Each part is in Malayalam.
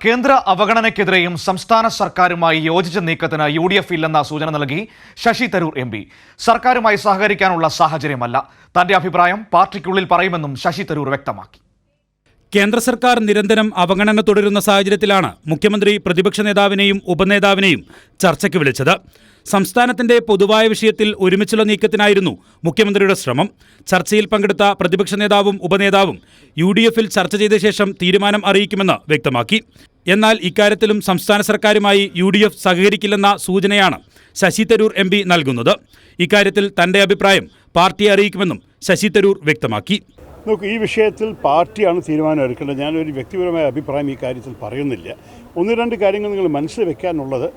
കേന്ദ്ര അവഗണനയ്ക്കെതിരെയും സംസ്ഥാന സർക്കാരുമായി യോജിച്ച നീക്കത്തിന് UDF ഇല്ലെന്ന സൂചന നൽകി ശശി തരൂർ MP. സർക്കാരുമായി സഹകരിക്കാനുള്ള സാഹചര്യമല്ല. തന്റെ അഭിപ്രായം പാർട്ടിക്കുള്ളിൽ പറയുമെന്നും ശശി തരൂർ വ്യക്തമാക്കി. കേന്ദ്ര സർക്കാർ നിരന്തരം അവഗണന തുടരുന്ന സാഹചര്യത്തിലാണ് മുഖ്യമന്ത്രി പ്രതിപക്ഷ നേതാവിനെയും ഉപനേതാവിനെയും ചർച്ചയ്ക്ക് വിളിച്ചത്. സംസ്ഥാനത്തിന്റെ പൊതുവായ വിഷയത്തിൽ ഒരുമിച്ചുള്ള നീക്കത്തിനായിരുന്നു മുഖ്യമന്ത്രിയുടെ ശ്രമം. ചർച്ചയിൽ പങ്കെടുത്ത പ്രതിപക്ഷ നേതാവും ഉപനേതാവും UDFൽ ചർച്ച ചെയ്ത ശേഷം തീരുമാനം അറിയിക്കുമെന്ന് വ്യക്തമാക്കി. എന്നാൽ ഇക്കാര്യത്തിലും സംസ്ഥാന സർക്കാരുമായി UDF സഹകരിക്കില്ലെന്ന സൂചനയാണ് ശശി തരൂർ MP നൽകുന്നത്. ഇക്കാര്യത്തിൽ തന്റെ അഭിപ്രായം പാർട്ടിയെ അറിയിക്കുമെന്നും ശശി തരൂർ വ്യക്തമാക്കി. നോക്കൂ, ഈ വിഷയത്തിൽ പാർട്ടിയാണ് തീരുമാനം എടുക്കേണ്ടത്. ഞാനൊരു വ്യക്തിപരമായ അഭിപ്രായം ഈ കാര്യത്തിൽ പറയുന്നില്ല. ഒന്ന് രണ്ട് കാര്യങ്ങൾ നിങ്ങൾ മനസ്സിൽ വെക്കാനുള്ളത്,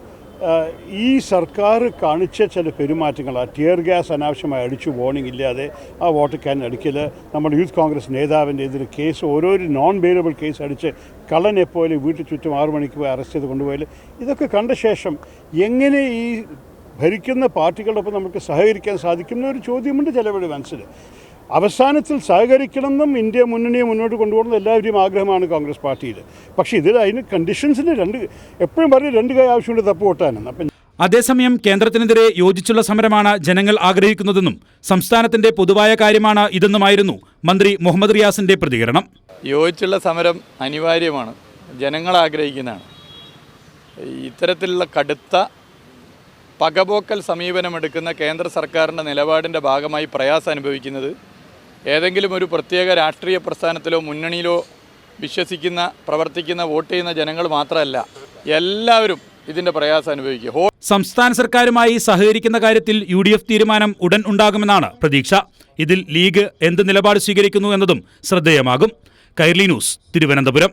ഈ സർക്കാർ കാണിച്ച ചില പെരുമാറ്റങ്ങൾ, ആ ടിയർ ഗ്യാസ് അനാവശ്യമായി അടിച്ചു, വാർണിംഗ് ഇല്ലാതെ ആ വാട്ടർ ക്യാൻ അടിക്കൽ, നമ്മുടെ യൂത്ത് കോൺഗ്രസ് നേതാവിൻ്റെ എതിരെ കേസ്, ഓരോരു നോൺ ബെയിലബിൾ കേസ് അടിച്ച് കള്ളനെപ്പോലെ വീട്ടിൽ ചുറ്റും 6 മണിക്ക് പോയി അറസ്റ്റ് ചെയ്ത് കൊണ്ടുപോയാൽ, ഇതൊക്കെ കണ്ട ശേഷം എങ്ങനെ ഈ ഭരിക്കുന്ന പാർട്ടികളോടൊപ്പം നമുക്ക് സഹകരിക്കാൻ സാധിക്കുന്ന ഒരു ചോദ്യമുണ്ട് ചിലവരുടെ മനസ്സിൽ. അവസാനത്തിൽ സഹകരിക്കണമെന്നും ഇന്ത്യ മുന്നണിയെ മുന്നോട്ട് കൊണ്ടുപോകുന്ന എല്ലാവരുടെയും ആഗ്രഹമാണ് കോൺഗ്രസ് പാർട്ടിയിൽ. പക്ഷേ അതിന് കണ്ടീഷൻസിന് എപ്പോഴും പറഞ്ഞ് 2 കൈ ആവശ്യമുണ്ട് തപ്പ് കൊട്ടാനെന്ന്. അപ്പം അതേസമയം കേന്ദ്രത്തിനെതിരെ യോജിച്ചുള്ള സമരമാണ് ജനങ്ങൾ ആഗ്രഹിക്കുന്നതെന്നും സംസ്ഥാനത്തിന്റെ പൊതുവായ കാര്യമാണ് ഇതെന്നുമായിരുന്നു മന്ത്രി മുഹമ്മദ് റിയാസിന്റെ പ്രതികരണം. യോജിച്ചുള്ള സമരം അനിവാര്യമാണ്, ജനങ്ങൾ ആഗ്രഹിക്കുന്നതാണ്. ഇത്തരത്തിലുള്ള കടുത്ത പകപോക്കൽ സമീപനമെടുക്കുന്ന കേന്ദ്ര സർക്കാരിൻ്റെ നിലപാടിൻ്റെ ഭാഗമായി പ്രയാസം അനുഭവിക്കുന്നത് ഏതെങ്കിലും ഒരു പ്രത്യേക രാഷ്ട്രീയ പ്രസ്ഥാനത്തിലോ മുന്നണിയിലോ വിശ്വസിക്കുന്ന, പ്രവർത്തിക്കുന്ന, വോട്ട് ചെയ്യുന്ന ജനങ്ങൾ മാത്രമല്ല, എല്ലാവരും ഇതിൻ്റെ പ്രയാസം അനുഭവിക്കുക. സംസ്ഥാന സർക്കാരുമായി സഹകരിക്കുന്ന കാര്യത്തിൽ UDF തീരുമാനം ഉടൻ ഉണ്ടാകുമെന്നാണ് പ്രതീക്ഷ. ഇതിൽ ലീഗ് എന്ത് നിലപാട് സ്വീകരിക്കുന്നു എന്നതും ശ്രദ്ധേയമാകും. കൈരളി ന്യൂസ്, തിരുവനന്തപുരം.